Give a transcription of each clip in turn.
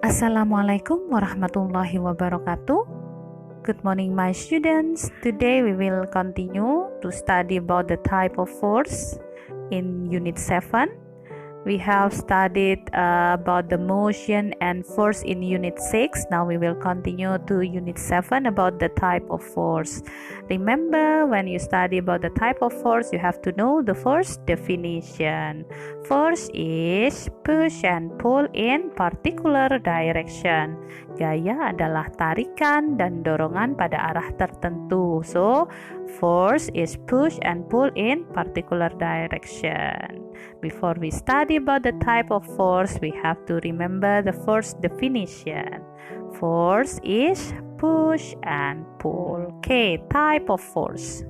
Assalamualaikum warahmatullahi wabarakatuh. Good morning, my students. Today we will continue to study about the type of force in Unit 7. We have studied about the motion and force in Unit 6. Now we will continue to Unit 7 about the type of force. Remember, when you study about the type of force, you have to know the force definition. Force is push and pull in particular direction. Gaya adalah tarikan dan dorongan pada arah tertentu. So, force is push and pull in particular direction. Before we study about the type of force, we have to remember the force definition. Force is push and pull. Okay, type of force.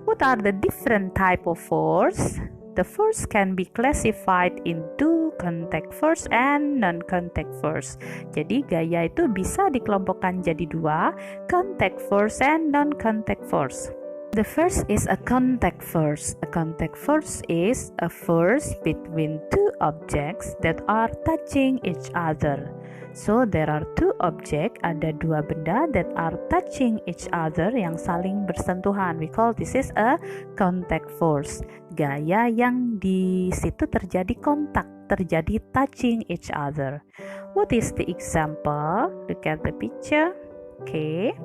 What are the different type of force? The force can be classified into contact force and non-contact force. Jadi gaya itu bisa dikelompokkan jadi dua, contact force and non-contact force. The first is a contact force. A contact force is a force between two objects that are touching each other. So there are two objects, ada dua benda that are touching each other yang saling bersentuhan. We call this is a contact force. Gaya yang di situ terjadi kontak, terjadi touching each other. What is the example? Look at the picture. Okay.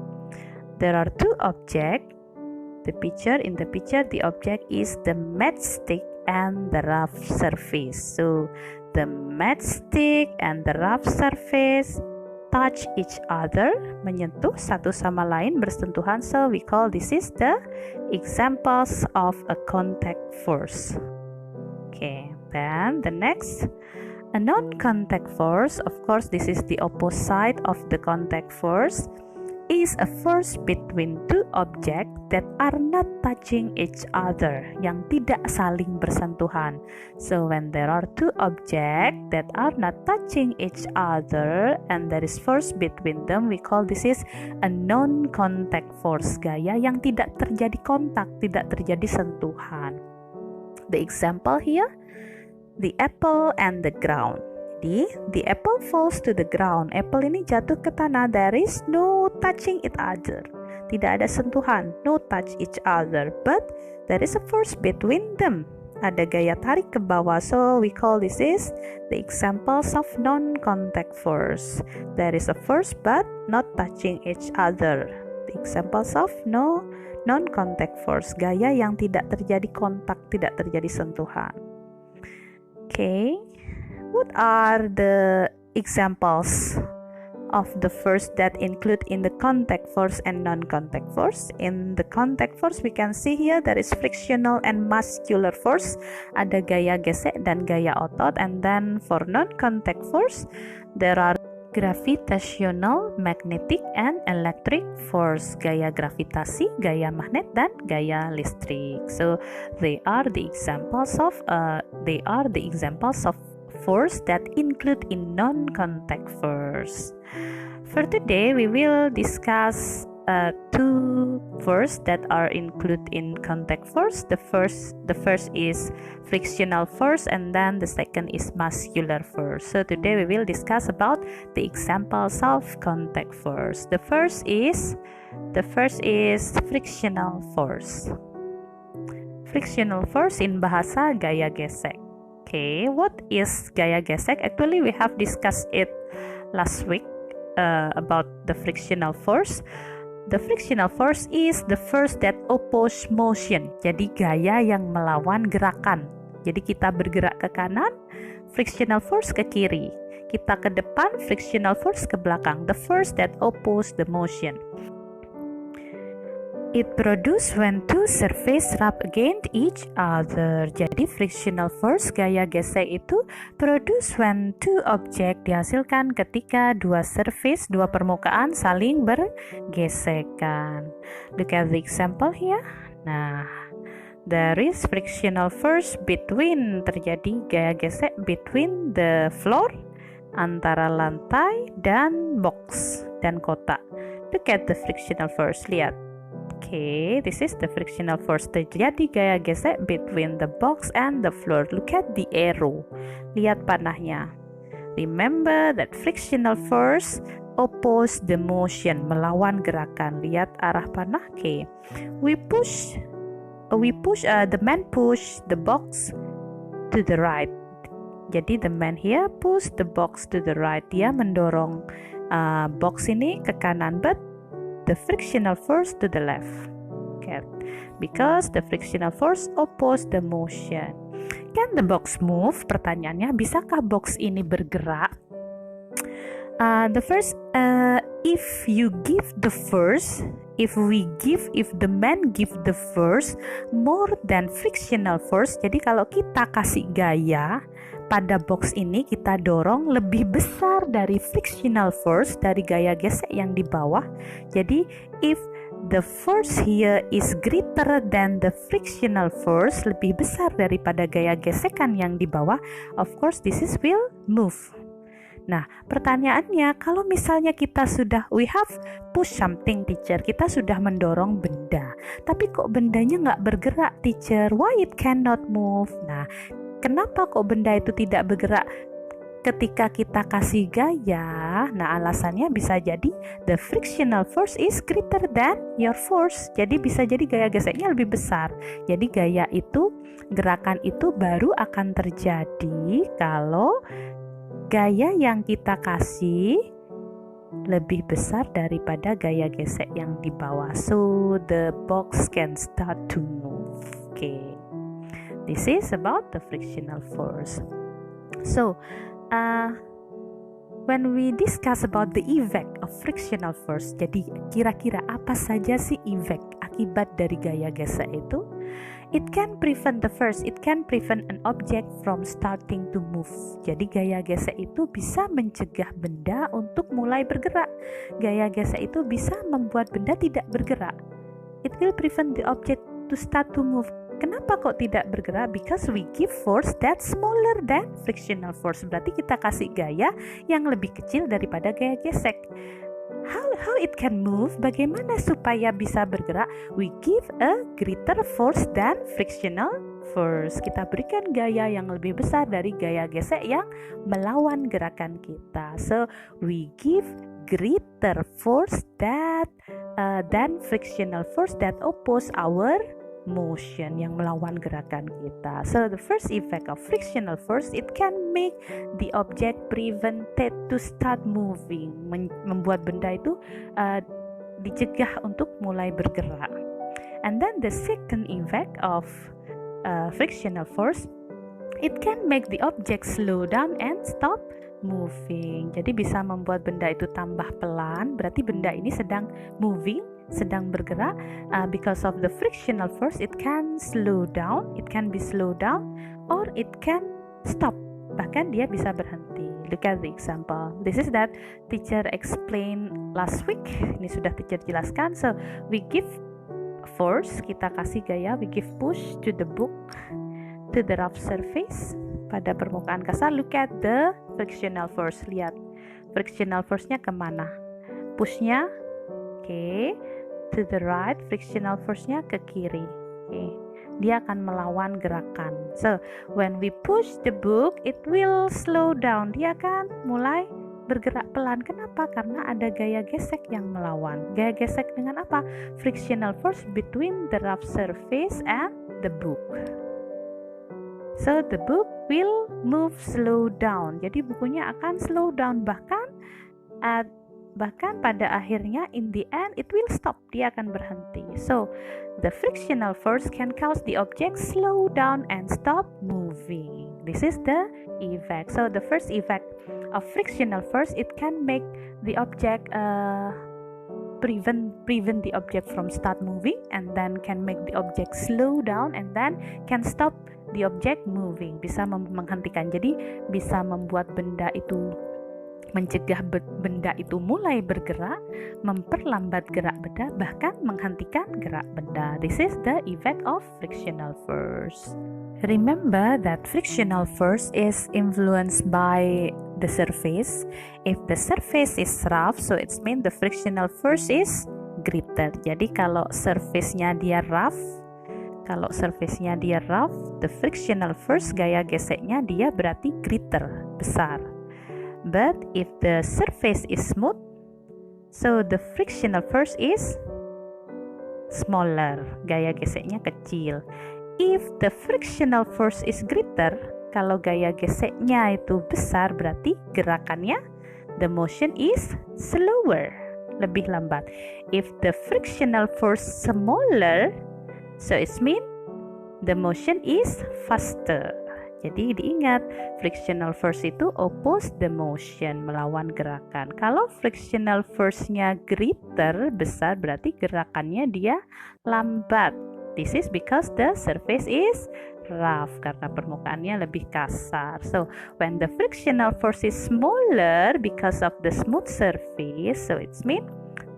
There are two objects. In the picture, the object is the matchstick and the rough surface. So the matchstick and the rough surface touch each other, menyentuh satu sama lain, bersentuhan. So we call this is the examples of a contact force. Okay, then the next, a non-contact force. Of course, this is the opposite of the contact force. Is a force between two objects that are not touching each other, yang tidak saling bersentuhan. So when there are two objects that are not touching each other and there is force between them, we call this is a non-contact force. Gaya yang tidak terjadi kontak, tidak terjadi sentuhan. The example here, the apple and the ground. Jadi, the apple falls to the ground. Apple ini jatuh ke tanah. There is no touching each other. Tidak ada sentuhan. No touch each other. But there is a force between them. Ada gaya tarik ke bawah. So we call this is the examples of non-contact force. There is a force but not touching each other. The examples of non-contact force. Gaya yang tidak terjadi kontak, tidak terjadi sentuhan. Okay. What are the examples of the force that include in the contact force and non-contact force? In the contact force, we can see here there is frictional and muscular force. Ada gaya gesek dan gaya otot. And then for non-contact force, there are gravitational, magnetic, and electric force. Gaya gravitasi, gaya magnet, dan gaya listrik. So they are the examples of force that include in non-contact force. For today, we will discuss two force that are included in contact force. The first is frictional force, and then the second is muscular force. So today we will discuss about the examples of contact force. The first is frictional force. Frictional force in bahasa gaya gesek. Okay, what is gaya gesek? Actually, we have discussed it last week about the frictional force. The frictional force is the force that oppose motion. Jadi gaya yang melawan gerakan. Jadi kita bergerak ke kanan, frictional force ke kiri. Kita ke depan, frictional force ke belakang. The force that oppose the motion. It produce when two surface rub against each other. Jadi frictional force gaya gesek itu produce when two object dihasilkan ketika dua surface, dua permukaan saling bergesekan. Look at the example here. Nah, there is frictional force between, terjadi gaya gesek between the floor, antara lantai dan box dan kotak. Look at the frictional force, lihat. Okay, this is the frictional force. Terjadi gaya gesek between the box and the floor. Look at the arrow. Lihat panahnya. Remember that frictional force oppose the motion, melawan gerakan. Lihat arah panah. Okay. The man push the box to the right. Jadi the man here push the box to the right. Dia mendorong box ini ke kanan, but the frictional force to the left. Okay. Because the frictional force oppose the motion. Can the box move? Pertanyaannya, bisakah box ini bergerak? If the man give the force more than frictional force, jadi kalau kita kasih gaya pada box ini, kita dorong lebih besar dari frictional force, dari gaya gesek yang di bawah. Jadi if the force here is greater than the frictional force, lebih besar daripada gaya gesekan yang di bawah, of course this is will move. Nah, pertanyaannya, kalau misalnya we have push something, teacher, kita sudah mendorong benda, tapi kok bendanya nggak bergerak, teacher? Why it cannot move? Nah, kenapa kok benda itu tidak bergerak ketika kita kasih gaya? Nah, alasannya bisa jadi the frictional force is greater than your force. Jadi bisa jadi gaya geseknya lebih besar. Jadi gerakan itu baru akan terjadi kalau gaya yang kita kasih lebih besar daripada gaya gesek yang di bawah. So the box can start to move. Okay. This is about the frictional force. So when we discuss about the effect of frictional force, jadi kira-kira apa saja sih efek akibat dari gaya gesek itu? It can prevent an object from starting to move. Jadi gaya gesek itu bisa mencegah benda untuk mulai bergerak. Gaya gesek itu bisa membuat benda tidak bergerak. It will prevent the object to start to move. Kenapa kok tidak bergerak? Because we give force that's smaller than frictional force. Berarti kita kasih gaya yang lebih kecil daripada gaya gesek. How it can move? Bagaimana supaya bisa bergerak? We give a greater force than frictional force. Kita berikan gaya yang lebih besar dari gaya gesek yang melawan gerakan kita. So we give greater force than frictional force that oppose our motion, yang melawan gerakan kita. So the first effect of frictional force, it can make the object prevented to start moving, membuat benda itu dicegah untuk mulai bergerak. And then the second effect of frictional force, it can make the object slow down and stop moving. Jadi bisa membuat benda itu tambah pelan, berarti benda ini sedang moving, sedang bergerak. Because of the frictional force, it can slow down, it can be slowed down, or it can stop, bahkan dia bisa berhenti. Look at the example. This is that teacher explained last week. Ini sudah teacher jelaskan. So we give force, kita kasih gaya, we give push to the book, to the rough surface, pada permukaan kasar. Look at the frictional force. Lihat frictional force-nya kemana? Push-nya to the right, frictional force-nya ke kiri. Dia akan melawan gerakan. So when we push the book, it will slow down. Dia akan mulai bergerak pelan. Kenapa? Karena ada gaya gesek yang melawan. Gaya gesek dengan apa? Frictional force between the rough surface and the book. So the book will move slow down. Jadi bukunya akan slow down, bahkan pada akhirnya in the end it will stop. Dia akan berhenti. So the frictional force can cause the object slow down and stop moving. This is the effect. So the first effect of frictional force, it can make the object prevent the object from start moving, and then can make the object slow down, and then can stop the object moving. Bisa menghentikan. Jadi bisa membuat benda itu, mencegah benda itu mulai bergerak, memperlambat gerak benda, bahkan menghentikan gerak benda. This is the effect of frictional force. Remember that frictional force is influenced by the surface. If the surface is rough, so it means the frictional force is greater. Jadi kalau surface-nya dia rough, the frictional force, gaya geseknya dia berarti greater, besar. But if the surface is smooth, so the frictional force is smaller, gaya geseknya kecil. If the frictional force is greater, kalau gaya geseknya itu besar, berarti gerakannya, the motion is slower, lebih lambat. If the frictional force smaller, so it means the motion is faster. Jadi diingat, frictional force itu oppose the motion, melawan gerakan. Kalau frictional force-nya greater, besar, berarti gerakannya dia lambat. This is because the surface is rough, karena permukaannya lebih kasar. So, when the frictional force is smaller because of the smooth surface, so it means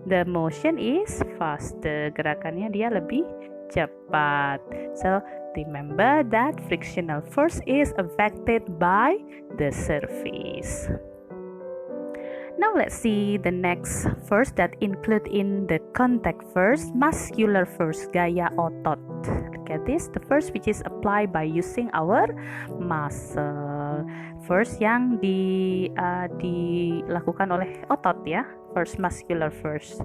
the motion is faster, gerakannya dia lebih cepat. So, remember that frictional force is affected by the surface. Now let's see the next force that include in the contact force, muscular force, gaya otot. Look at this, the force which is applied by using our muscle. Force yang dilakukan oleh otot ya, force muscular force.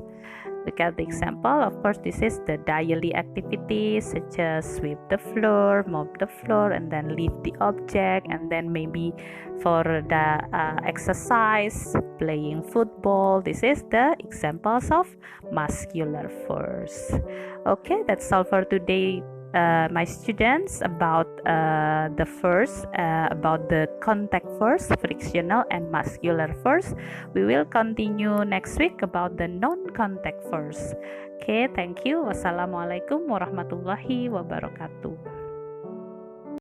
Look at the example. Of course, this is the daily activities such as sweep the floor, mop the floor, and then lift the object, and then maybe for the exercise, playing football. This is the examples of muscular force. Okay, that's all for today, my students, about the force, about the contact force, frictional and muscular force. We will continue next week about the non-contact force. Okay, thank you. Wassalamualaikum warahmatullahi wabarakatuh.